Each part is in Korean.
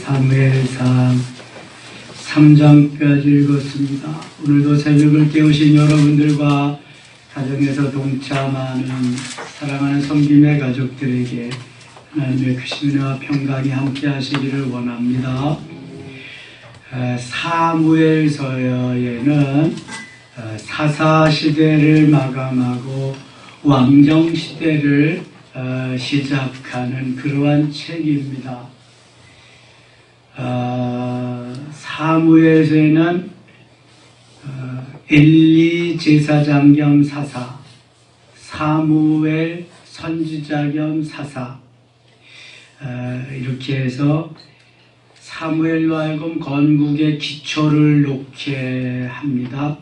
사무엘상 3장까지 읽었습니다. 오늘도 새벽을 깨우신 여러분들과 가정에서 동참하는 사랑하는 성김의 가족들에게 하나님의 크신 은혜와 평강이 함께 하시기를 원합니다. 사무엘서에는 사사시대를 마감하고 왕정시대를 시작하는 그러한 책입니다. 사무엘서에는 엘리 제사장 겸 사사, 사무엘 선지자 겸 사사, 이렇게 해서 사무엘로 하여금 건국의 기초를 놓게 합니다.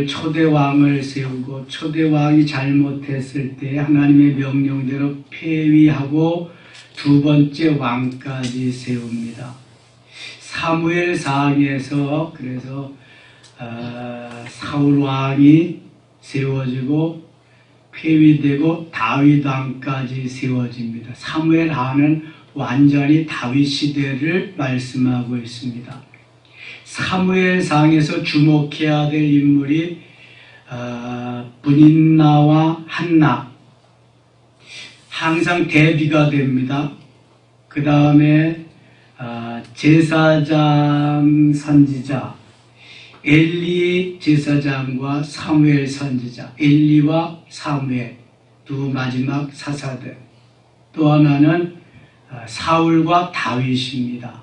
초대왕을 세우고 초대왕이 잘못했을 때 하나님의 명령대로 폐위하고 두 번째 왕까지 세웁니다. 사무엘상에서 그래서 사울 왕이 세워지고 폐위되고 다윗 왕까지 세워집니다. 사무엘하는 완전히 다윗 시대를 말씀하고 있습니다. 사무엘상에서 주목해야 될 인물이 브닌나와 한나, 항상 대비가 됩니다. 그 다음에 제사장 선지자, 엘리 제사장과 사무엘 선지자, 엘리와 사무엘, 두 마지막 사사들. 또 하나는 사울과 다윗입니다.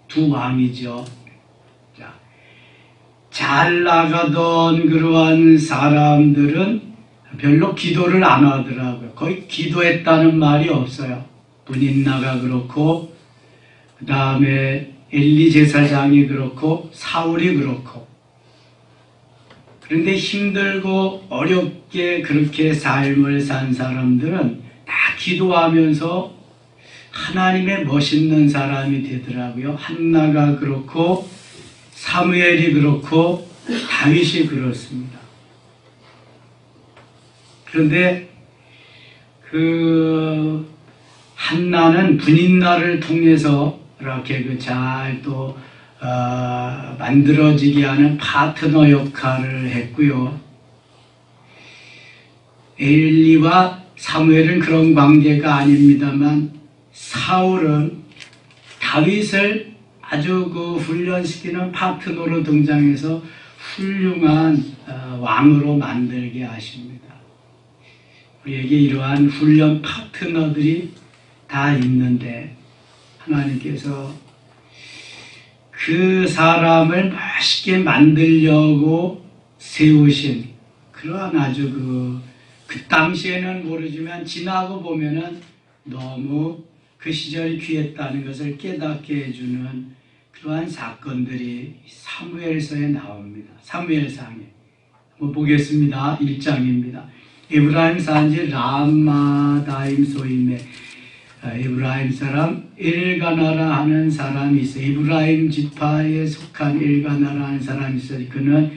두 왕이죠. 잘 나가던 그러한 사람들은 별로 기도를 안 하더라고요. 거의 기도했다는 말이 없어요. 브닌나가 그렇고, 그 다음에 엘리 제사장이 그렇고, 사울이 그렇고. 그런데 힘들고 어렵게 그렇게 삶을 산 사람들은 다 기도하면서 하나님의 멋있는 사람이 되더라고요. 한나가 그렇고, 사무엘이 그렇고, 다윗이 그렇습니다. 그런데 한나는 브닌나를 통해서 이렇게 잘 또 만들어지게 하는 파트너 역할을 했고요. 엘리와 사무엘은 그런 관계가 아닙니다만 사울은 다윗을 아주 훈련시키는 파트너로 등장해서 훌륭한 왕으로 만들게 하십니다. 우리에게 이러한 훈련 파트너들이 다 있는데 하나님께서 그 사람을 멋있게 만들려고 세우신 그러한 아주 그 당시에는 모르지만 지나고 보면은 너무 그 시절이 귀했다는 것을 깨닫게 해주는 그러한 사건들이 사무엘서에 나옵니다. 사무엘상에 한번 보겠습니다. 1장입니다. 에브라임 산지 라마다임 소임에 에브라임 사람 엘가나라 하는 사람이 있어. 에브라임 지파에 속한 엘가나라 하는 사람이 있어. 그는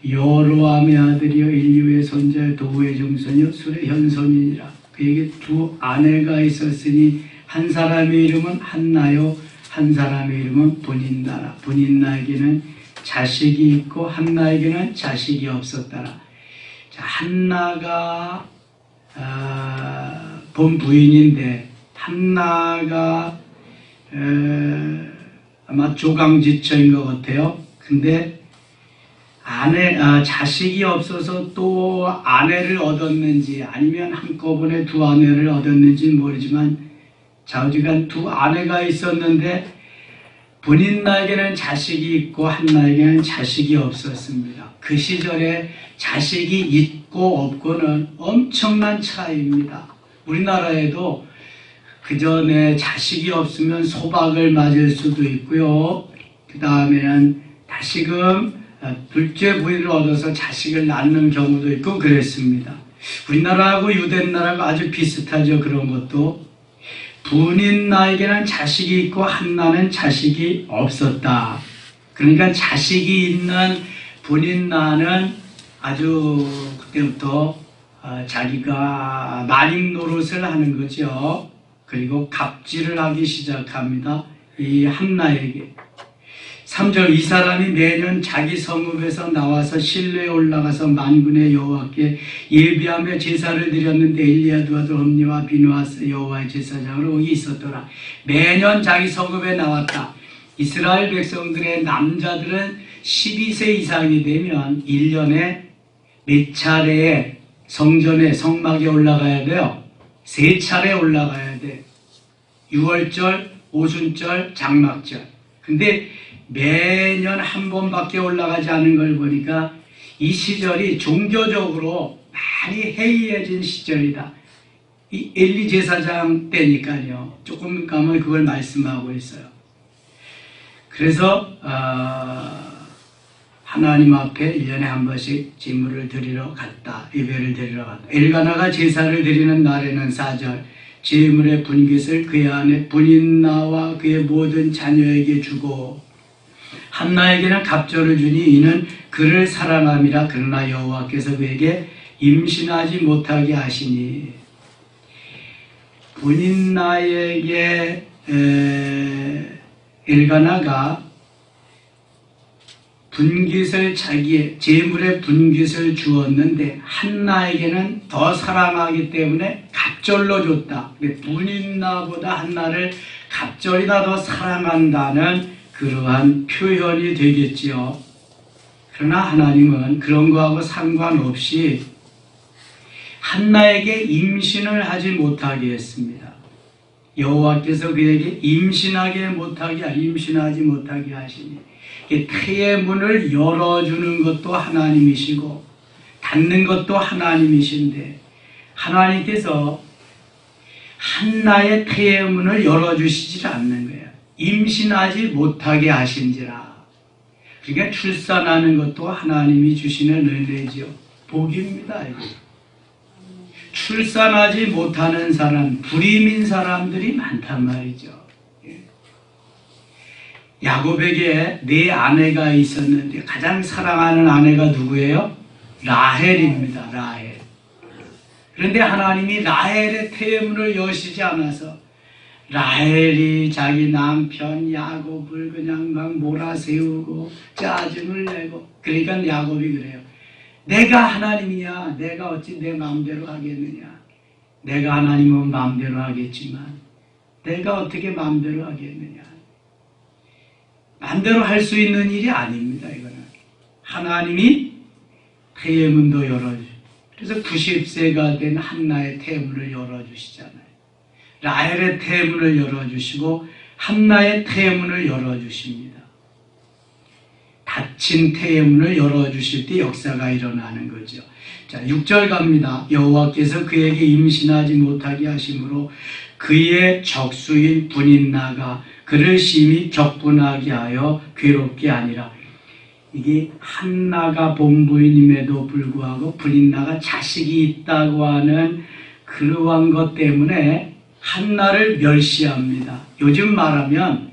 여로함의 아들이요 엘리후의 손자 도후의 정손이요 술의 현손이니라. 그에게 두 아내가 있었으니 한 사람의 이름은 한나요 한 사람의 이름은 브닌나라. 브닌나에게는 자식이 있고 한나에게는 자식이 없었더라. 자, 한나가 본 부인인데 한나가 아마 조강지처인 것 같아요. 근데 자식이 없어서 또 아내를 얻었는지 아니면 한꺼번에 두 아내를 얻었는지 모르지만 좌우지간 두 아내가 있었는데 브닌나에게는 자식이 있고 한나에게는 자식이 없었습니다. 그 시절에 자식이 있고 없고는 엄청난 차이입니다. 우리나라에도 그 전에 자식이 없으면 소박을 맞을 수도 있고요. 그 다음에는 다시금 둘째 부인을 얻어서 자식을 낳는 경우도 있고 그랬습니다. 우리나라하고 유대나라가 아주 비슷하죠. 그런 것도. 브닌나에게는 자식이 있고 한나는 자식이 없었다. 그러니까 자식이 있는 브닌나는 아주 그때부터 자기가 마님 노릇을 하는 거죠. 그리고 갑질을 하기 시작합니다. 이 한나에게. 3절, 이 사람이 매년 자기 성읍에서 나와서 실내에 올라가서 만군의 여호와께 예비하며 제사를 드렸는데 엘리야도 아들 홈리와 비누아스 여호와의 제사장으로 거기 있었더라. 매년 자기 성읍에 나왔다. 이스라엘 백성들의 남자들은 12세 이상이 되면 1년에 몇 차례에 성전에 성막에 올라가야 돼요. 3차례 올라가야 돼. 6월절, 오순절, 장막절. 근데 매년 한 번밖에 올라가지 않은 걸 보니까 이 시절이 종교적으로 많이 해이해진 시절이다. 이 엘리 제사장 때니까요. 조금 가면 그걸 말씀하고 있어요. 그래서 하나님 앞에 1년에 한 번씩 제물을 드리러 갔다. 예배를 드리러 갔다. 엘가나가 제사를 드리는 날에는 4절, 제물의 분깃을 그의 아내 분인나와 그의 모든 자녀에게 주고 한나에게는 갑절을 주니 이는 그를 사랑함이라. 그러나 여호와께서 그에게 임신하지 못하게 하시니. 분인나에게 엘가나가 분깃을 자기의 제물의 분깃을 주었는데 한나에게는 더 사랑하기 때문에 갑절로 줬다. 분인나보다 한나를 갑절이나 더 사랑한다는 그러한 표현이 되겠지요. 그러나 하나님은 그런 거하고 상관없이 한나에게 임신을 하지 못하게 했습니다. 여호와께서 그에게 임신하지 못하게 하시니 태의 문을 열어주는 것도 하나님이시고 닫는 것도 하나님이신데 하나님께서 한나의 태의 문을 열어주시지 않는 거예요. 임신하지 못하게 하신지라. 그러니까 출산하는 것도 하나님이 주시는 은혜죠. 복입니다. 이거. 출산하지 못하는 사람, 불임인 사람들이 많단 말이죠. 야곱에게 4아내가 있었는데 가장 사랑하는 아내가 누구예요? 라헬입니다. 라헬. 그런데 하나님이 라헬의 태문을 여시지 않아서 라헬이 자기 남편 야곱을 그냥 막 몰아세우고 짜증을 내고, 그러니까 야곱이 그래요. 내가 하나님이야. 내가 어찌 내 마음대로 하겠느냐. 내가 하나님은 마음대로 하겠지만 내가 어떻게 마음대로 하겠느냐. 마음대로 할 수 있는 일이 아닙니다. 이거는 하나님이 태의 문도 열어주시고, 그래서 90세가 된 한나의 태문을 열어주시잖아요. 라헬의 태문을 열어주시고 한나의 태문을 열어주십니다. 닫힌 태의 문을 열어주실 때 역사가 일어나는 거죠. 자, 6절 갑니다. 여호와께서 그에게 임신하지 못하게 하심으로 그의 적수인 분인나가 그를 심히 격분하게 하여 괴롭게 하니라. 이게 한나가 본부인임에도 불구하고 분인나가 자식이 있다고 하는 그러한 것 때문에 한나를 멸시합니다. 요즘 말하면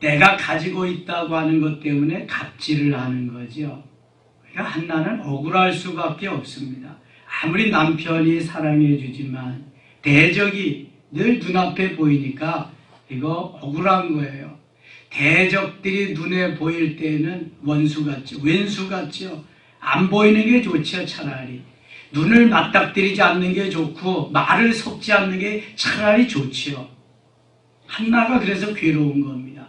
내가 가지고 있다고 하는 것 때문에 갑질을 하는 거죠. 그러니까 한나는 억울할 수밖에 없습니다. 아무리 남편이 사랑해 주지만 대적이 늘 눈앞에 보이니까 이거 억울한 거예요. 대적들이 눈에 보일 때는 원수 같죠. 왼수 같죠. 안 보이는 게 좋죠. 차라리. 눈을 맞닥뜨리지 않는 게 좋고 말을 섞지 않는 게 차라리 좋지요. 한나가 그래서 괴로운 겁니다.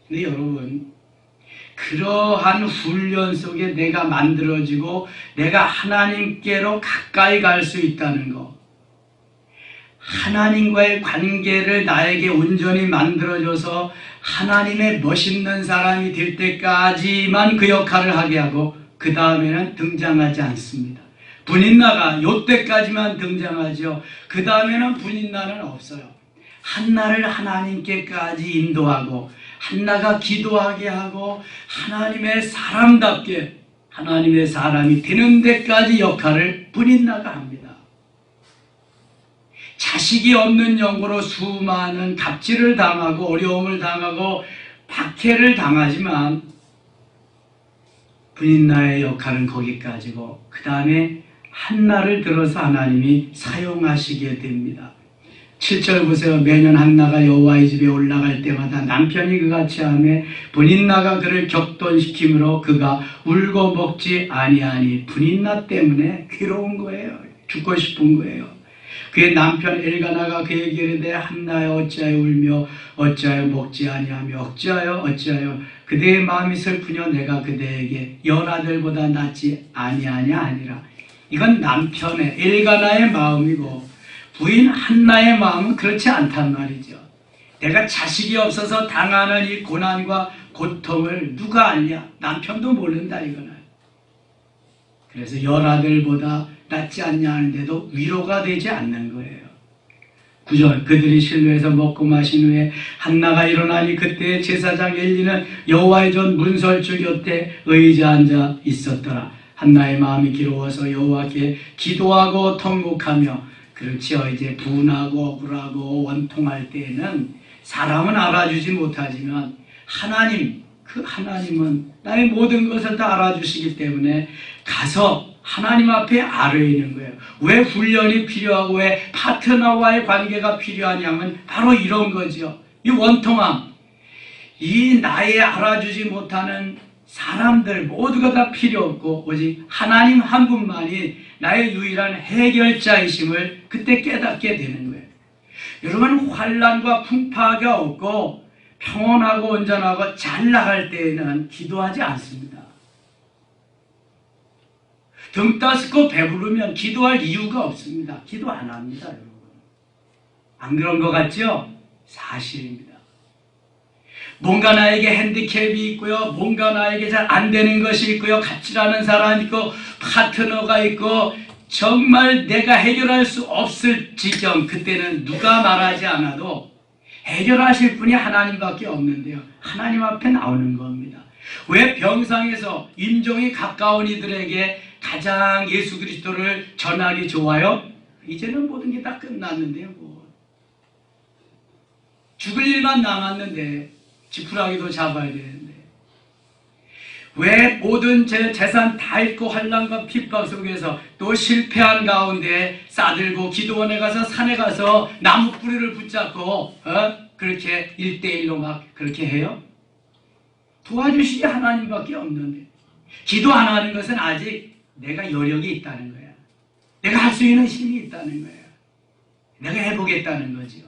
근데 여러분, 그러한 훈련 속에 내가 만들어지고 내가 하나님께로 가까이 갈 수 있다는 거, 하나님과의 관계를 나에게 온전히 만들어줘서 하나님의 멋있는 사람이 될 때까지만 그 역할을 하게 하고 그 다음에는 등장하지 않습니다. 분인나가 요때까지만 등장하죠. 그 다음에는 분인나는 없어요. 한나를 하나님께까지 인도하고 한나가 기도하게 하고 하나님의 사람답게 하나님의 사람이 되는 데까지 역할을 분인나가 합니다. 자식이 없는 영으로 수많은 갑질을 당하고 어려움을 당하고 박해를 당하지만 분인나의 역할은 거기까지고 그 다음에 한나를 들어서 하나님이 사용하시게 됩니다. 7절 보세요. 매년 한나가 여호와의 집에 올라갈 때마다 남편이 그같이 하며 분인나가 그를 격동시키므로 그가 울고 먹지 아니하니 분인나 때문에 괴로운 거예요. 죽고 싶은 거예요. 그의 남편 엘가나가 그에게 이르되 한나여 어찌하여 울며 어찌하여 먹지 아니하며 어찌하여 그대의 마음이 슬프냐 내가 그대에게 열아들보다 낫지 아니하냐 하니라. 이건 남편의 엘가나의 마음이고 부인 한나의 마음은 그렇지 않단 말이죠. 내가 자식이 없어서 당하는 이 고난과 고통을 누가 알냐? 남편도 모른다 이거는. 그래서 열아들보다 낫지 않냐 하는데도 위로가 되지 않는 거예요. 9절 그들이 실로에서 먹고 마신 후에 한나가 일어나니 그때 제사장 엘리는 여호와의 전 문설주 곁에 의자 앉아 있었더라. 한나의 마음이 기로워서 여호와께 기도하고 통곡하며 그렇지요. 이제 분하고 억울하고 원통할 때에는 사람은 알아주지 못하지만 하나님, 그 하나님은 나의 모든 것을 다 알아주시기 때문에 가서 하나님 앞에 아뢰는 거예요. 왜 훈련이 필요하고 왜 파트너와의 관계가 필요하냐면 바로 이런 거죠. 이 원통함, 이 나의 알아주지 못하는 사람들 모두가 다 필요 없고 오직 하나님 한 분만이 나의 유일한 해결자이심을 그때 깨닫게 되는 거예요. 여러분 환난과 풍파가 없고 평온하고 온전하고 잘 나갈 때에는 기도하지 않습니다. 등 따스고 배부르면 기도할 이유가 없습니다. 기도 안 합니다, 여러분. 안 그런 것 같죠? 사실입니다. 뭔가 나에게 핸디캡이 있고요. 뭔가 나에게 잘 안 되는 것이 있고요. 같이 가는 사람이 있고 파트너가 있고 정말 내가 해결할 수 없을 지경 그때는 누가 말하지 않아도 해결하실 분이 하나님밖에 없는데요. 하나님 앞에 나오는 겁니다. 왜 병상에서 임종이 가까운 이들에게 가장 예수 그리스도를 전하기 좋아요? 이제는 모든 게 다 끝났는데요. 뭐. 죽을 일만 남았는데 지푸라기도 잡아야 되는데 왜 모든 제 재산 다 잃고 환난과 핍박 속에서 또 실패한 가운데 싸들고 기도원에 가서 산에 가서 나무 뿌리를 붙잡고 그렇게 1대1로 막 그렇게 해요? 도와주시지 하나님밖에 없는데 기도 안 하는 것은 아직 내가 여력이 있다는 거야. 내가 할 수 있는 힘이 있다는 거야. 내가 해보겠다는 거죠.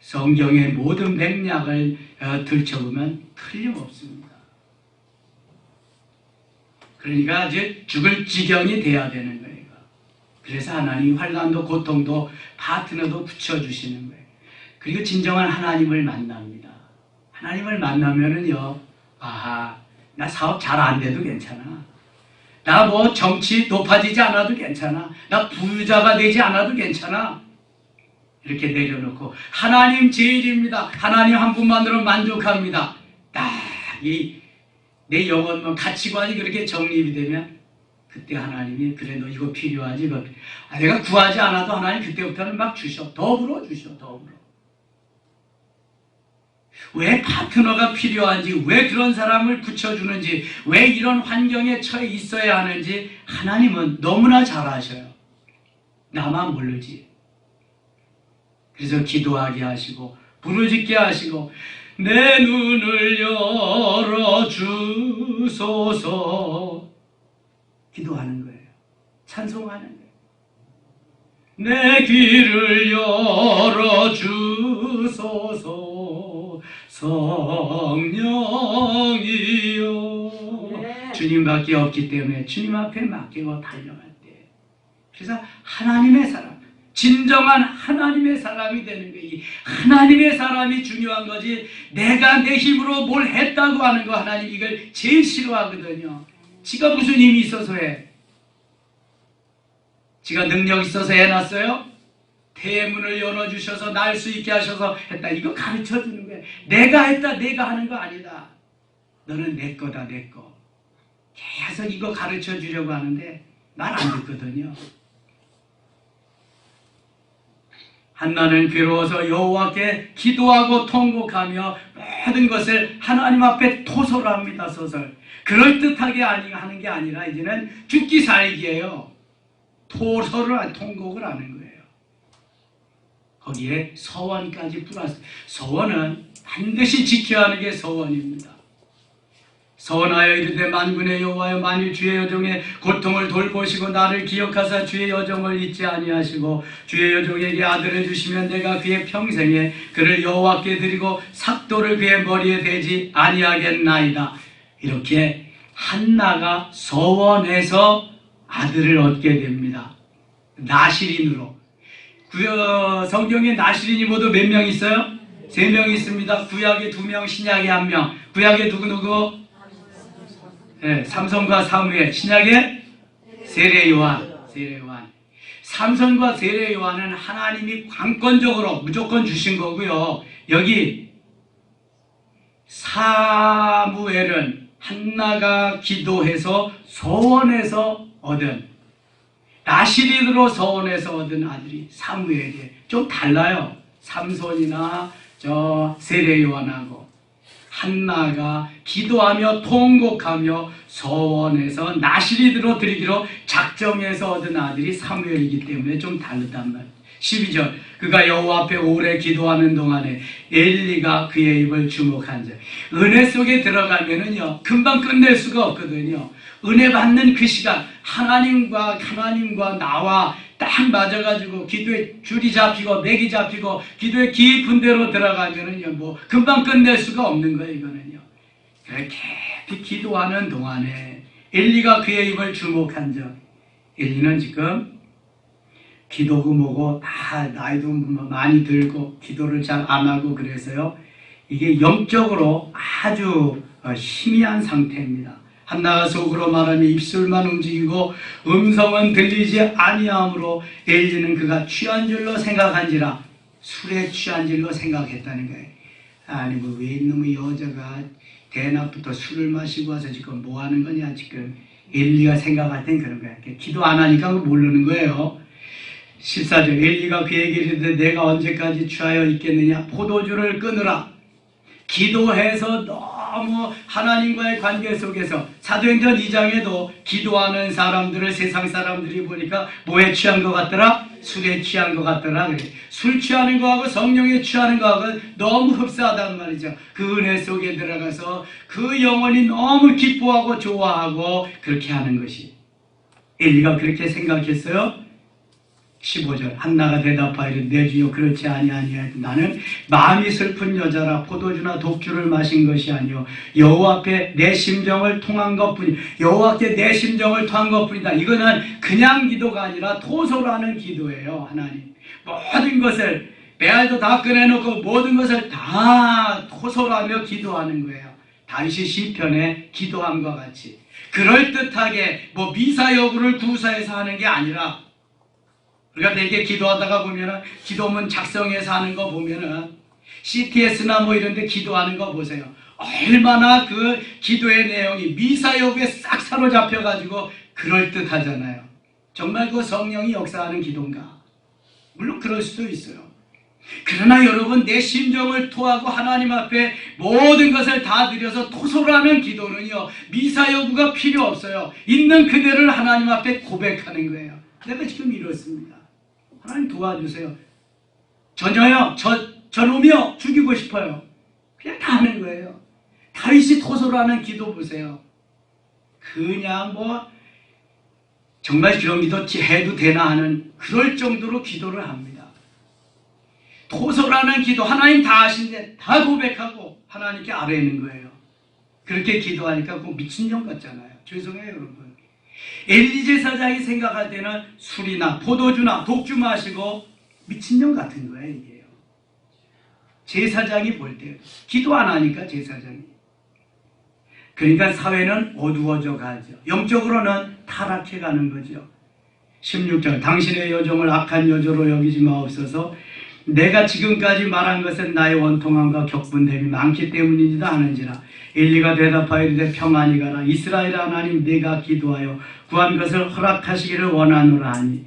성경의 모든 맥락을 들춰보면 틀림없습니다. 그러니까 이제 죽을 지경이 돼야 되는 거예요. 그래서 하나님이 환난도 고통도 파트너도 붙여주시는 거예요. 그리고 진정한 하나님을 만납니다. 하나님을 만나면은요, 아하, 나 사업 잘 안 돼도 괜찮아. 나 뭐 정치 높아지지 않아도 괜찮아. 나 부유자가 되지 않아도 괜찮아. 이렇게 내려놓고 하나님 제일입니다. 하나님 한 분만으로 만족합니다. 딱 내 영혼 가치관이 그렇게 정립이 되면 그때 하나님이 그래 너 이거 필요하지? 이거 내가 구하지 않아도 하나님 그때부터는 막 주셔. 더불어 주셔. 더불어. 왜 파트너가 필요한지, 왜 그런 사람을 붙여주는지, 왜 이런 환경에 처해 있어야 하는지 하나님은 너무나 잘 아셔요. 나만 모르지. 그래서 기도하게 하시고 부르짖게 하시고 내 눈을 열어주소서 기도하는 거예요. 찬송하는 거예요. 내 귀를 열어주소서 성령이여. 네. 주님밖에 없기 때문에 주님 앞에 맡기고 달려갈 때 그래서 하나님의 사람 진정한 하나님의 사람이 되는 거예요. 하나님의 사람이 중요한 거지 내가 내 힘으로 뭘 했다고 하는 거 하나님 이걸 제일 싫어하거든요. 지가 무슨 힘이 있어서 해? 지가 능력 있어서 해놨어요? 대문을 열어주셔서 날 수 있게 하셔서 했다. 이거 가르쳐주는 거예요. 내가 했다 내가 하는 거 아니다. 너는 내 거다 내 거. 계속 이거 가르쳐주려고 하는데 말 안 듣거든요. 한나는 괴로워서 여호와께 기도하고 통곡하며 모든 것을 하나님 앞에 토설합니다. 소설. 그럴듯하게 하는 게 아니라 이제는 죽기 살기예요. 토설을 통곡을 하는 거예요. 거기에 서원까지 플러스. 서원은 반드시 지켜야 하는 게 서원입니다. 서원하여 이르되 만군의 여호와여 만일 주의 여종의 고통을 돌보시고 나를 기억하사 주의 여종을 잊지 아니하시고 주의 여종에게 아들을 주시면 내가 그의 평생에 그를 여호와께 드리고 삭도를 그의 머리에 대지 아니하겠나이다. 이렇게 한나가 서원해서 아들을 얻게 됩니다. 나실인으로. 성경에 나실인이 모두 몇 명 있어요? 3명 있습니다. 구약에 2명, 신약에 1명. 구약에 누구? 네, 삼손과 사무엘. 신약에 세례 요한. 삼손과 세례 요한은 하나님이 관건적으로 무조건 주신 거고요. 여기 사무엘은 한나가 기도해서 서원해서 얻은, 나실인으로 서원해서 얻은 아들이 사무엘이에요. 좀 달라요. 삼손이나 세례 요한하고. 한나가 기도하며 통곡하며 서원해서 나실인으로 드리기로 작정해서 얻은 아들이 사무엘이기 때문에 좀 다르단 말이에요. 12절 그가 여호와 앞에 오래 기도하는 동안에 엘리가 그의 입을 주목한 자. 은혜 속에 들어가면은요 금방 끝낼 수가 없거든요. 은혜 받는 그 시간 하나님과 나와 딱 맞아가지고 기도의 줄이 잡히고 맥이 잡히고 기도의 깊은 데로 들어가면은요 뭐 금방 끝낼 수가 없는 거예요. 이거는요. 깊이 기도하는 동안에 엘리가 그의 입을 주목한 자. 엘리는 지금 기도고 뭐고 다 나이도 많이 들고 기도를 잘 안 하고 그래서요 이게 영적으로 아주 희미한 상태입니다. 한나가 속으로 말하며 입술만 움직이고 음성은 들리지 아니하므로 엘리는 그가 취한 줄로 생각한지라. 술에 취한 줄로 생각했다는 거예요. 아니 뭐 왜 이놈의 여자가 대낮부터 술을 마시고 와서 지금 뭐 하는 거냐. 지금 엘리가 생각할 땐 그런 거야. 기도 안 하니까 모르는 거예요. 14절 엘리가 그에게 이르되 내가 언제까지 취하여 있겠느냐. 포도주를 끊으라. 기도해서 너무 하나님과의 관계 속에서 사도행전 2장에도 기도하는 사람들을 세상 사람들이 보니까 뭐에 취한 것 같더라? 술에 취한 것 같더라. 그래. 술 취하는 거하고 성령에 취하는 거하고 너무 흡사하단 말이죠. 그 은혜 속에 들어가서 그 영혼이 너무 기뻐하고 좋아하고 그렇게 하는 것이. 엘리가 그렇게 생각했어요. 15절 한나가 대답하이르되 내 주여 그렇지 아니하니하여도 나는 마음이 슬픈 여자라 포도주나 독주를 마신 것이 아니요 여호와 앞에 내 심정을 통한 것뿐이. 여호와께 내 심정을 통한 것뿐이다. 이거는 그냥 기도가 아니라 토솔하는 기도예요. 하나님 모든 것을 배알도 다 꺼내놓고 모든 것을 다 토솔하며 기도하는 거예요. 다윗이 시편에 기도함과 같이 그럴듯하게 뭐 미사 여부를 구사해서 하는 게 아니라 우리가 되게 기도하다가 보면은 기도문 작성해서 하는 거 보면은 CTS나 뭐 이런 데 기도하는 거 보세요. 얼마나 그 기도의 내용이 미사여부에 싹 사로잡혀 가지고 그럴듯하잖아요. 정말 그 성령이 역사하는 기도인가? 물론 그럴 수도 있어요. 그러나 여러분 내 심정을 토하고 하나님 앞에 모든 것을 다 드려서 토솔하는 기도는요 미사여부가 필요 없어요. 있는 그대를 하나님 앞에 고백하는 거예요. 내가 지금 이렇습니다. 하나님 도와주세요. 전혀요. 저놈이요. 죽이고 싶어요. 그냥 다 하는 거예요. 다윗이 토솔하는 기도 보세요. 그냥 뭐 정말 그런 기도 해도 되나 하는 그럴 정도로 기도를 합니다. 토솔하는 기도 하나님 다 하신데 다 고백하고 하나님께 아뢰는 거예요. 그렇게 기도하니까 그 미친년 같잖아요. 죄송해요 여러분. 엘리 제사장이 생각할 때는 술이나 포도주나 독주 마시고 미친년 같은 거예요. 이게요. 제사장이 볼 때 기도 안 하니까 제사장이. 그러니까 사회는 어두워져 가죠. 영적으로는 타락해 가는 거죠. 16절 당신의 여종을 악한 여조로 여기지 마옵소서. 내가 지금까지 말한 것은 나의 원통함과 격분됨이 많기 때문이다 하는지라. 엘리가 대답하이르되 평안히 가라. 이스라엘 하나님 내가 기도하여 구한 것을 허락하시기를 원하노라 하니.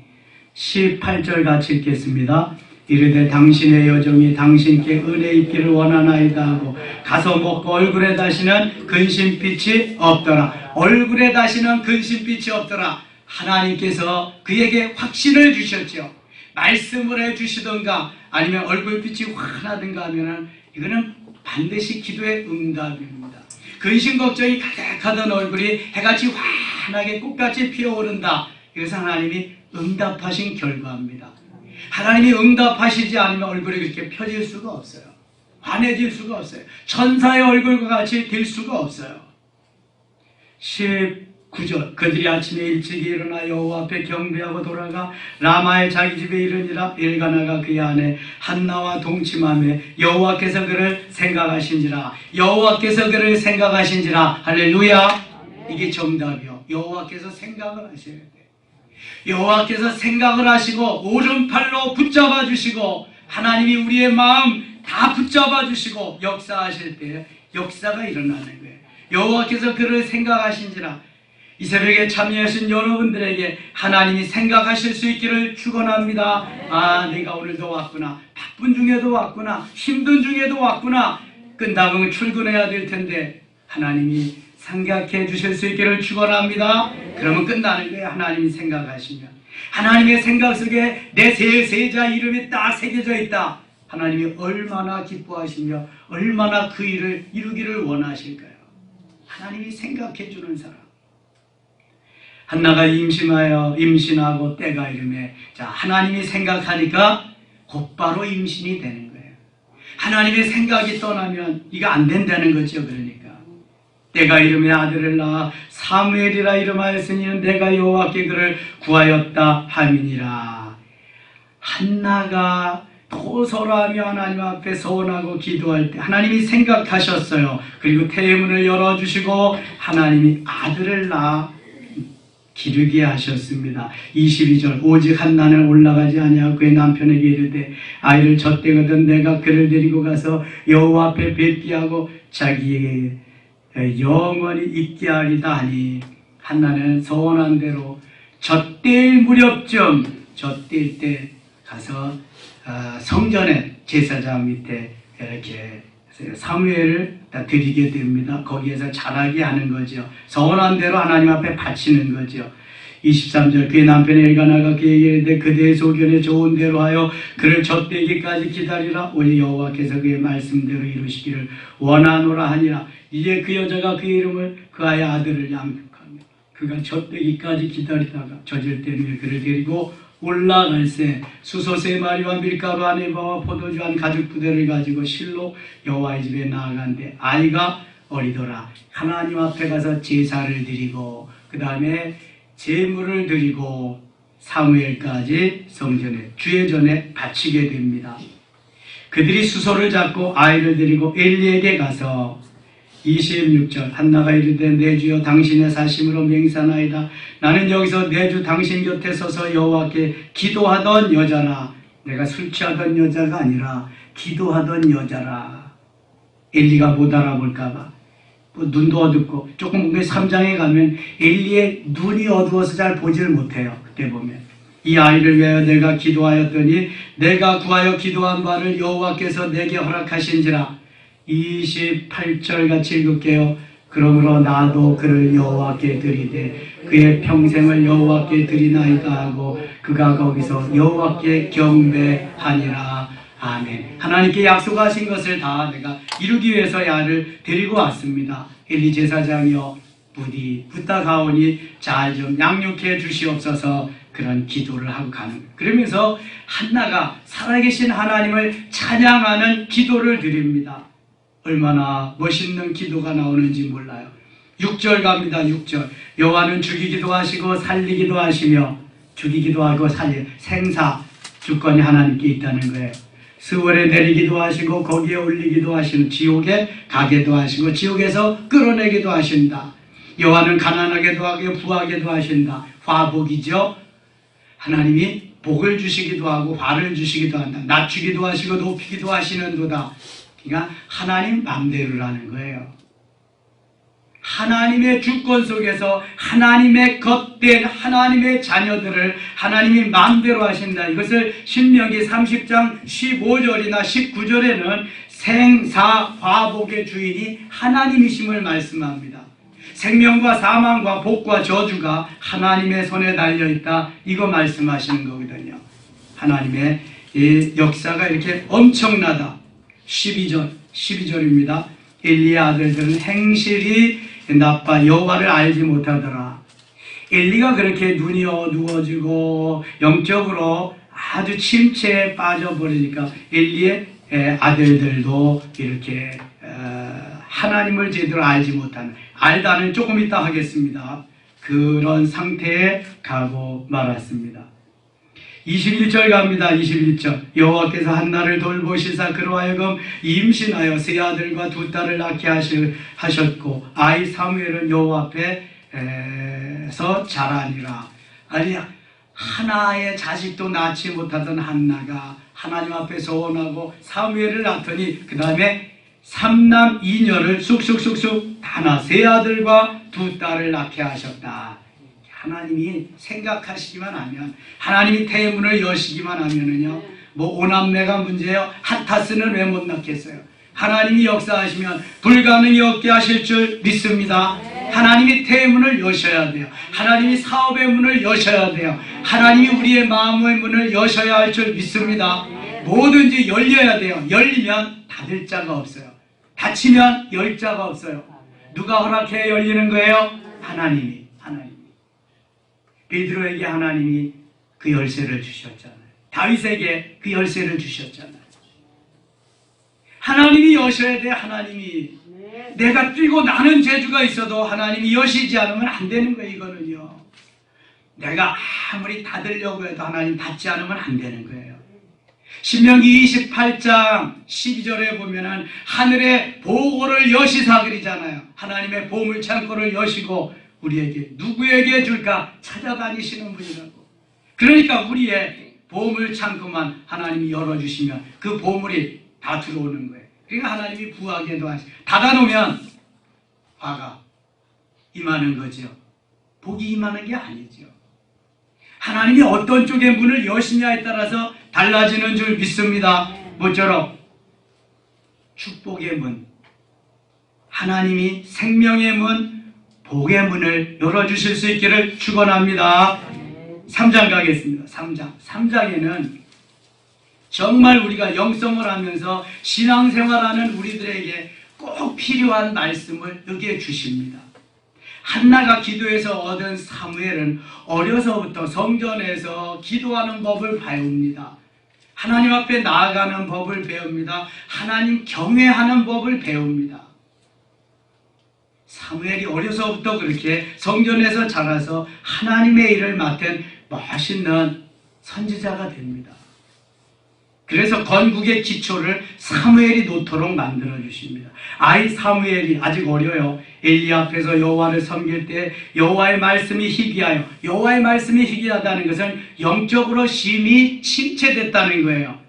18절 같이 읽겠습니다. 이르되 당신의 여종이 당신께 은혜 입기를 원하나이다 하고 가서 먹고 얼굴에 다시는 근심빛이 없더라. 얼굴에 다시는 근심빛이 없더라. 하나님께서 그에게 확신을 주셨죠. 말씀을 해주시던가 아니면 얼굴빛이 환하든가 하면은 이거는 반드시 기도의 응답입니다. 근심 걱정이 가득하던 얼굴이 해같이 환하게 꽃같이 피어오른다. 이것은 하나님이 응답하신 결과입니다. 하나님이 응답하시지 않으면 얼굴이 그렇게 펴질 수가 없어요. 환해질 수가 없어요. 천사의 얼굴과 같이 될 수가 없어요. 19절 그들이 아침에 일찍 일어나 여호와 앞에 경배하고 돌아가 라마의 자기 집에 이르니라. 엘가나가 그의 아내 한나와 동침하며 여호와께서 그를 생각하신지라. 여호와께서 그를 생각하신지라. 할렐루야. 이게 정답이요. 여호와께서 생각을 하셔야 돼요. 여호와께서 생각을 하시고 오른팔로 붙잡아 주시고 하나님이 우리의 마음 다 붙잡아 주시고 역사하실 때 역사가 일어나는 거예요. 여호와께서 그를 생각하신지라. 이 새벽에 참여하신 여러분들에게 하나님이 생각하실 수 있기를 축원합니다. 아, 내가 오늘도 왔구나. 바쁜 중에도 왔구나. 힘든 중에도 왔구나. 끝나고 출근해야 될 텐데 하나님이 생각해 주실 수 있기를 축원합니다. 그러면 끝나는 거예요. 하나님이 생각하시면. 하나님의 생각 속에 내 세자 이름이 딱 새겨져 있다. 하나님이 얼마나 기뻐하시며 얼마나 그 일을 이루기를 원하실까요? 하나님이 생각해 주는 사람. 한나가 임신하고 때가 이르매 하나님이 생각하니까 곧바로 임신이 되는 거예요. 하나님의 생각이 떠나면 이거 안 된다는 거죠. 그러니까 때가 이르매 아들을 낳아 사무엘이라 이름하였으니 내가 여호와께 그를 구하였다 함이니라. 한나가 토설하며 하나님 앞에 서원하고 기도할 때 하나님이 생각하셨어요. 그리고 태문을 열어주시고 하나님이 아들을 낳아 기르게 하셨습니다. 22절 오직 한나는 올라가지 아니하고 그의 남편에게 이르되 아이를 젖대거든 내가 그를 데리고 가서 여호와 앞에 뵙게 하고 자기에게 영원히 있게 하리다 하니 한나는 서원한 대로 젖댈 무렵쯤 젖댈 때 가서 성전에 제사장 밑에 이렇게 사무엘을 드리게 됩니다. 거기에서 자라게 하는 거죠. 서원한 대로 하나님 앞에 바치는 거죠. 23절 그의 남편 엘가나가 그에게 이르되 그대의 소견에 좋은 대로 하여 그를 젖대기까지 기다리라. 오직 여호와께서 그의 말씀대로 이루시기를 원하노라 하니라. 이제 그 여자가 그의 이름을 그아의 아들을 양육하며 그가 젖대기까지 기다리다가 젖을 때에 그를 데리고 올라갈새 수소 3마리와 밀가루 한 에바와 포도주 한 가죽 부대를 가지고 실로 여호와의 집에 나아간대 아이가 어리더라. 하나님 앞에 가서 제사를 드리고 그 다음에 제물을 드리고 사무엘까지 성전에 주의 전에 바치게 됩니다. 그들이 수소를 잡고 아이를 데리고 엘리에게 가서 26절 한나가 이르되 내 주여 당신의 사심으로 맹세하나이다. 나는 여기서 내 주 당신 곁에 서서 여호와께 기도하던 여자라. 내가 술 취하던 여자가 아니라 기도하던 여자라. 엘리가 못 알아볼까 봐 눈도 어둡고 조금 3장에 가면 엘리의 눈이 어두워서 잘 보지를 못해요. 그때 보면 이 아이를 위하여 내가 기도하였더니 내가 구하여 기도한 바를 여호와께서 내게 허락하신지라. 28절 같이 읽을게요. 그러므로 나도 그를 여호와께 드리되 그의 평생을 여호와께 드리나이다 하고 그가 거기서 여호와께 경배하니라. 아멘. 하나님께 약속하신 것을 다 내가 이루기 위해서 야를 데리고 왔습니다. 엘리 제사장이여 부디 부탁하오니 잘 좀 양육해 주시옵소서. 그런 기도를 하고 가는 거예요. 그러면서 한나가 살아계신 하나님을 찬양하는 기도를 드립니다. 얼마나 멋있는 기도가 나오는지 몰라요. 6절 갑니다. 6절 여호와는 죽이기도 하시고 살리기도 하시며 죽이기도 하고 생사 주권이 하나님께 있다는 거예요. 스월에 내리기도 하시고 거기에 올리기도 하시는 지옥에 가게도 하시고 지옥에서 끌어내기도 하신다. 여호와는 가난하게도 하고 부하게도 하신다. 화복이죠. 하나님이 복을 주시기도 하고 화를 주시기도 한다. 낮추기도 하시고 높이기도 하시는도다. 그러니까 하나님 맘대로라는 거예요. 하나님의 주권 속에서 하나님의 겉된 하나님의 자녀들을 하나님이 마음대로 하신다. 이것을 신명기 30장 15절이나 19절에는 생사화복의 주인이 하나님이심을 말씀합니다. 생명과 사망과 복과 저주가 하나님의 손에 달려있다. 이거 말씀하시는 거거든요. 하나님의 이 역사가 이렇게 엄청나다. 12절입니다. 엘리의 아들들은 행실이 나빠 여호와를 알지 못하더라. 엘리가 그렇게 눈이 어두워지고 영적으로 아주 침체에 빠져버리니까 엘리의 아들들도 이렇게 하나님을 제대로 알지 못하는, 알다는 조금 이따 하겠습니다. 그런 상태에 가고 말았습니다. 21절 갑니다. 21절. 여호와께서 한나를 돌보시사 그로 하여금 임신하여 세 아들과 두 딸을 낳게 하셨고 아이 사무엘은 여호와 앞에서 자라니라. 아니, 하나의 자식도 낳지 못하던 한나가 하나님 앞에 소원하고 사무엘을 낳더니 그 다음에 3남 2녀를 쑥쑥쑥쑥 다 낳아 세 아들과 두 딸을 낳게 하셨다. 하나님이 생각하시기만 하면, 하나님이 태문을 여시기만 하면은요, 뭐 오남매가 문제예요. 한타스는 왜 못 낳겠어요? 하나님이 역사하시면 불가능이 없게 하실 줄 믿습니다. 하나님이 태문을 여셔야 돼요. 하나님이 사업의 문을 여셔야 돼요. 하나님이 우리의 마음의 문을 여셔야 할 줄 믿습니다. 뭐든지 열려야 돼요. 열리면 닫을 자가 없어요. 닫히면 열 자가 없어요. 누가 허락해 열리는 거예요? 하나님이. 베드로에게 하나님이 그 열쇠를 주셨잖아요. 다윗에게 그 열쇠를 주셨잖아요. 하나님이 여셔야 돼. 하나님이. 내가 뛰고 나는 재주가 있어도 하나님이 여시지 않으면 안 되는 거예요. 이거는요. 내가 아무리 닫으려고 해도 하나님 닫지 않으면 안 되는 거예요. 신명기 28장 12절에 보면은 하늘의 보고를 여시사 그리잖아요. 하나님의 보물창고를 여시고 우리에게 누구에게 줄까 찾아다니시는 분이라고. 그러니까 우리의 보물창고만 하나님이 열어주시면 그 보물이 다 들어오는 거예요. 그러니까 하나님이 부하게도 하시고 닫아놓으면 화가 임하는 거죠. 복이 임하는 게 아니죠. 하나님이 어떤 쪽의 문을 여시냐에 따라서 달라지는 줄 믿습니다. 모쪼록 축복의 문, 하나님이 생명의 문, 복의 문을 열어주실 수 있기를 축원합니다. 3장 가겠습니다. 3장에는 정말 우리가 영성을 하면서 신앙생활하는 우리들에게 꼭 필요한 말씀을 여기에 주십니다. 한나가 기도해서 얻은 사무엘은 어려서부터 성전에서 기도하는 법을 배웁니다. 하나님 앞에 나아가는 법을 배웁니다. 하나님 경외하는 법을 배웁니다. 사무엘이 어려서부터 그렇게 성전에서 자라서 하나님의 일을 맡은 멋있는 선지자가 됩니다. 그래서 건국의 기초를 사무엘이 놓도록 만들어 주십니다. 아이 사무엘이 아직 어려요. 엘리 앞에서 여호와를 섬길 때 여호와의 말씀이 희귀하여, 여호와의 말씀이 희귀하다는 것은 영적으로 심히 침체됐다는 거예요.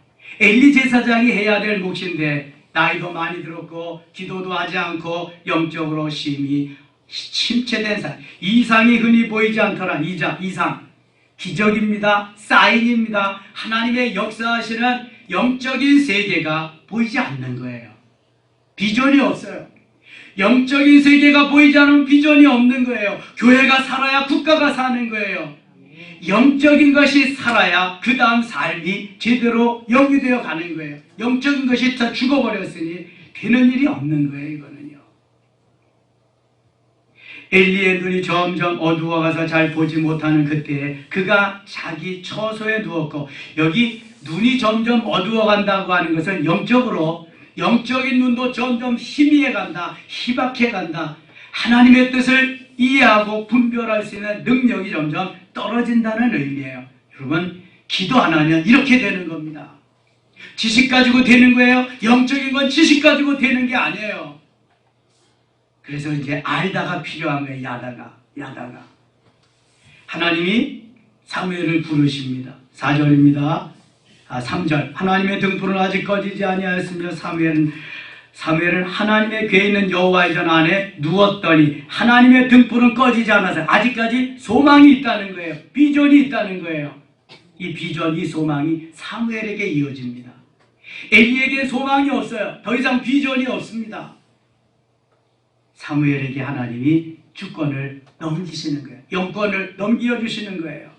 엘리 제사장이 해야 될 몫인데 나이도 많이 들었고 기도도 하지 않고 영적으로 심히 침체된 사람. 이상이 흔히 보이지 않더라. 이상. 기적입니다. 사인입니다. 하나님의 역사하시는 영적인 세계가 보이지 않는 거예요. 비전이 없어요. 영적인 세계가 보이지 않으면 비전이 없는 거예요. 교회가 살아야 국가가 사는 거예요. 영적인 것이 살아야 그 다음 삶이 제대로 영위되어 가는 거예요. 영적인 것이 다 죽어버렸으니 되는 일이 없는 거예요. 이거는요. 엘리의 눈이 점점 어두워가서 잘 보지 못하는 그때에 그가 자기 처소에 누웠고, 여기 눈이 점점 어두워간다고 하는 것은 영적으로, 영적인 눈도 점점 희미해 간다, 희박해 간다. 하나님의 뜻을 이해하고 분별할 수 있는 능력이 점점 떨어진다는 의미예요. 여러분, 기도 안 하면 이렇게 되는 겁니다. 지식 가지고 되는 거예요. 영적인 건 지식 가지고 되는 게 아니에요. 그래서 이제 알다가 필요한 거예요. 야다가. 하나님이 사무엘을 부르십니다. 4절입니다. 3절. 하나님의 등불은 아직 꺼지지 아니하였으며 사무엘은 하나님의 궤에 있는 여호와의 전 안에 누웠더니 하나님의 등불은 꺼지지 않아서 아직까지 소망이 있다는 거예요. 비전이 있다는 거예요. 이 비전, 이 소망이 사무엘에게 이어집니다. 엘리에게 소망이 없어요. 더 이상 비전이 없습니다. 사무엘에게 하나님이 주권을 넘기시는 거예요. 영권을 넘겨주시는 거예요.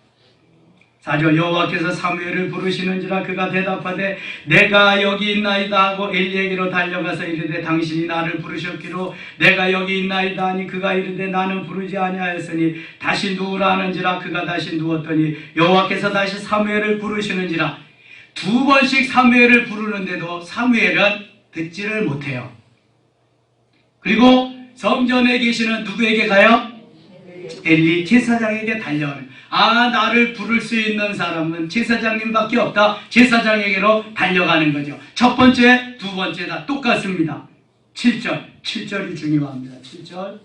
4절 여호와께서 사무엘을 부르시는지라 그가 대답하되 내가 여기 있나이다 하고 엘리에게로 달려가서 이르되 당신이 나를 부르셨기로 내가 여기 있나이다 하니 그가 이르되 나는 부르지 아니하였으니 다시 누우라 하는지라 그가 다시 누웠더니 여호와께서 다시 사무엘을 부르시는지라. 2번씩 사무엘을 부르는데도 사무엘은 듣지를 못해요. 그리고 성전에 계시는 누구에게 가요? 엘리 제사장에게 달려가는. 나를 부를 수 있는 사람은 제사장님밖에 없다. 제사장에게로 달려가는 거죠. 첫 번째, 두 번째 다 똑같습니다. 7절이 중요합니다. 7절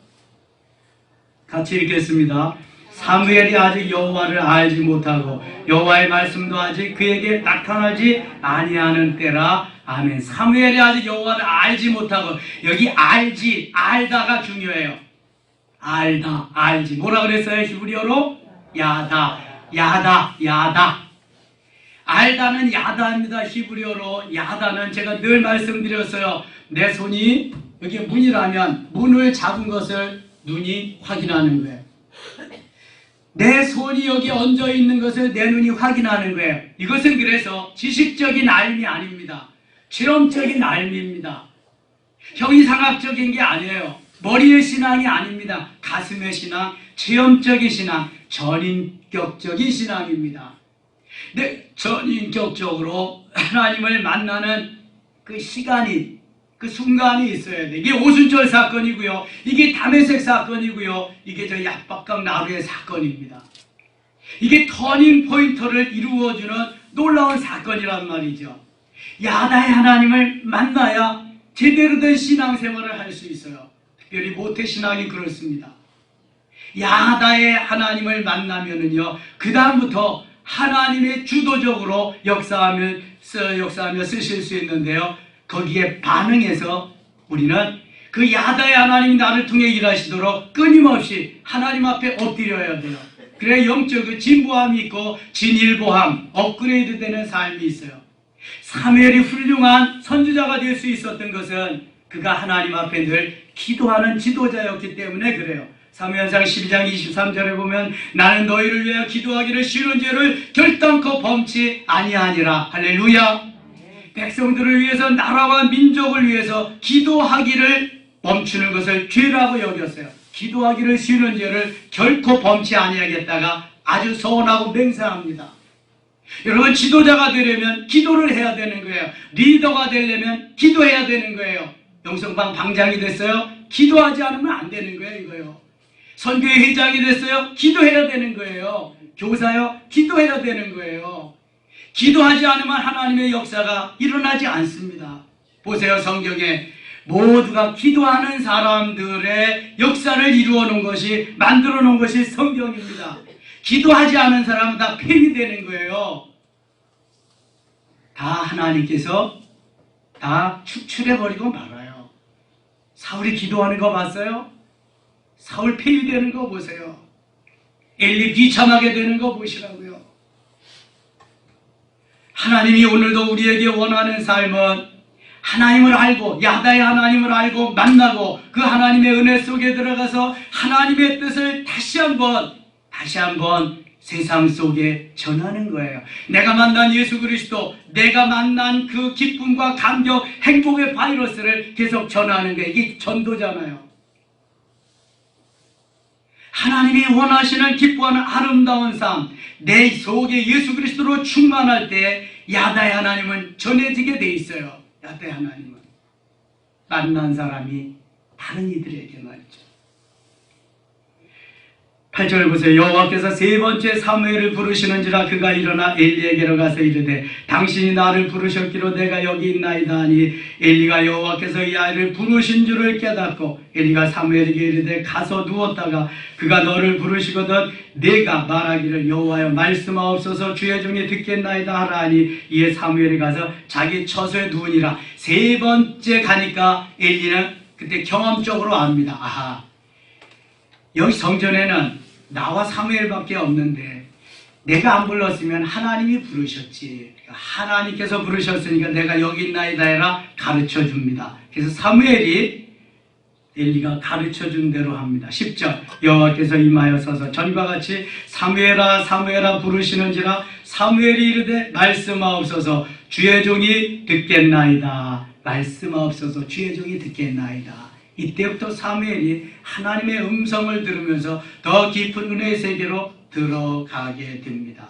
같이 읽겠습니다. 사무엘이 아직 여호와를 알지 못하고 여호와의 말씀도 아직 그에게 나타나지 아니하는 때라. 아멘. 사무엘이 아직 여호와를 알지 못하고, 여기 알지, 알다가 중요해요. 알다, 알지. 뭐라 그랬어요? 히브리어로? 야다. 알다는 야다입니다. 히브리어로 야다는 제가 늘 말씀드렸어요. 내 손이 여기 문이라면 문을 잡은 것을 눈이 확인하는 거예요. 내 손이 여기 얹어 있는 것을 내 눈이 확인하는 거예요. 이것은 그래서 지식적인 알미 아닙니다. 체험적인 알미입니다. 형이상학적인 게 아니에요. 머리의 신앙이 아닙니다. 가슴의 신앙, 체험적인 신앙, 전인격적인 신앙입니다. 근데 전인격적으로 하나님을 만나는 그 시간이, 그 순간이 있어야 돼. 이게 오순절 사건이고요. 이게 다메섹 사건이고요. 이게 저 약박강 나루의 사건입니다. 이게 터닝 포인트를 이루어주는 놀라운 사건이란 말이죠. 야다의 하나님을 만나야 제대로 된 신앙생활을 할 수 있어요. 특별히 모태신앙이 그렇습니다. 야다의 하나님을 만나면은요, 그 다음부터 하나님의 주도적으로 역사하며 쓰실 수 있는데요, 거기에 반응해서 우리는 그 야다의 하나님이 나를 통해 일하시도록 끊임없이 하나님 앞에 엎드려야 돼요. 그래야 영적 진보함이 있고 진일보함, 업그레이드 되는 삶이 있어요. 사무엘이 훌륭한 선지자가 될 수 있었던 것은 그가 하나님 앞에 늘 기도하는 지도자였기 때문에 그래요. 사무엘상 12장 23절에 보면 나는 너희를 위하여 기도하기를 싫은 죄를 결단코 범치 아니하니라. 할렐루야. 백성들을 위해서, 나라와 민족을 위해서 기도하기를 멈추는 것을 죄라고 여겼어요. 기도하기를 싫은 죄를 결코 범치 아니하겠다가 아주 서운하고 맹세합니다. 여러분, 지도자가 되려면 기도를 해야 되는 거예요. 리더가 되려면 기도해야 되는 거예요. 영성방 방장이 됐어요? 기도하지 않으면 안 되는 거예요. 이거요. 선교회 회장이 됐어요? 기도해야 되는 거예요. 교사요? 기도해야 되는 거예요. 기도하지 않으면 하나님의 역사가 일어나지 않습니다. 보세요, 성경에 모두가 기도하는 사람들의 역사를 이루어 놓은 것이, 만들어 놓은 것이 성경입니다. 기도하지 않은 사람은 다 폐위되는 거예요. 다 하나님께서 다 축출해버리고 말아요. 사울이 기도하는 거 봤어요? 사울 폐위되는 거 보세요. 엘리 비참하게 되는 거 보시라고요. 하나님이 오늘도 우리에게 원하는 삶은 하나님을 알고, 야다의 하나님을 알고 만나고 그 하나님의 은혜 속에 들어가서 하나님의 뜻을 다시 한번 세상 속에 전하는 거예요. 내가 만난 예수 그리스도, 내가 만난 그 기쁨과 감격, 행복의 바이러스를 계속 전하는 게 이게 전도잖아요. 하나님이 원하시는 기뻐하는 아름다운 삶, 내 속에 예수 그리스도로 충만할 때 야다의 하나님은 전해지게 돼 있어요. 야다의 하나님은 만난 사람이 다른 이들에게 말이죠. 8절 보세요. 여호와께서 세 번째 사무엘을 부르시는지라 그가 일어나 엘리에게로 가서 이르되 당신이 나를 부르셨기로 내가 여기 있나이다 하니 엘리가 여호와께서 이 아이를 부르신 줄을 깨닫고 엘리가 사무엘에게 이르되 가서 누웠다가 그가 너를 부르시거든 내가 말하기를 여호와여 말씀하옵소서 주의 종이 듣겠나이다 하라 하니 이에 사무엘이 가서 자기 처소에 누우니라. 세 번째 가니까 엘리는 그때 경험적으로 압니다. 아하, 여기 성전에는 나와 사무엘밖에 없는데 내가 안 불렀으면 하나님이 부르셨지. 하나님께서 부르셨으니까 내가 여기 있나이다 해라 가르쳐 줍니다. 그래서 사무엘이 엘리가 가르쳐준 대로 합니다. 10절 여호와께서 임하여 서서 전과 같이 사무엘아 사무엘아 부르시는지라 사무엘이 이르되 말씀하옵소서 주의 종이 듣겠나이다. 말씀하옵소서 주의 종이 듣겠나이다. 이때부터 사무엘이 하나님의 음성을 들으면서 더 깊은 은혜의 세계로 들어가게 됩니다.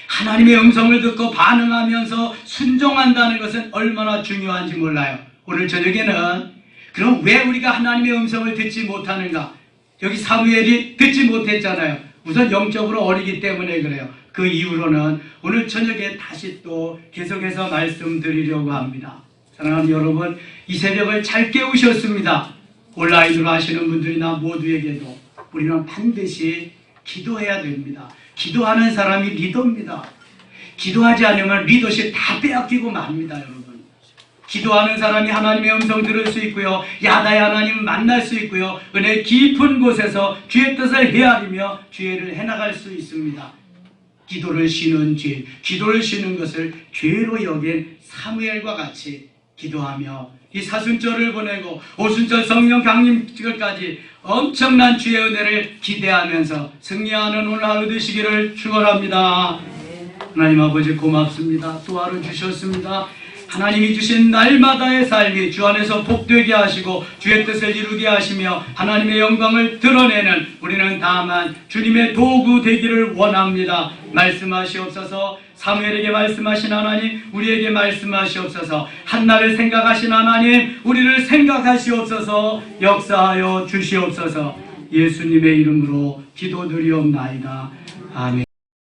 하나님의 음성을 듣고 반응하면서 순종한다는 것은 얼마나 중요한지 몰라요. 오늘 저녁에는 그럼 왜 우리가 하나님의 음성을 듣지 못하는가? 여기 사무엘이 듣지 못했잖아요. 우선 영적으로 어리기 때문에 그래요. 그 이후로는 오늘 저녁에 다시 또 계속해서 말씀드리려고 합니다. 사랑하는 여러분, 이 새벽을 잘 깨우셨습니다. 온라인으로 하시는 분들이나 모두에게도 우리는 반드시 기도해야 됩니다. 기도하는 사람이 리더입니다. 기도하지 않으면 리더십 다 빼앗기고 맙니다, 여러분. 기도하는 사람이 하나님의 음성 들을 수 있고요. 야다의 하나님 만날 수 있고요. 은혜 깊은 곳에서 주의 뜻을 헤아리며 주의를 해나갈 수 있습니다. 기도를 쉬는 죄, 기도를 쉬는 것을 죄로 여긴 사무엘과 같이 기도하며 이 사순절을 보내고 오순절 성령 강림절까지 엄청난 주의 은혜를 기대하면서 승리하는 오늘 하루 되시기를 축원합니다. 하나님 아버지 고맙습니다. 또 하루 주셨습니다. 하나님이 주신 날마다의 삶이 주 안에서 복되게 하시고 주의 뜻을 이루게 하시며 하나님의 영광을 드러내는 우리는 다만 주님의 도구 되기를 원합니다. 말씀하시옵소서. 사무엘에게 말씀하신 하나님 우리에게 말씀하시옵소서. 한나를 생각하신 하나님 우리를 생각하시옵소서. 역사하여 주시옵소서. 예수님의 이름으로 기도드리옵나이다. 아멘.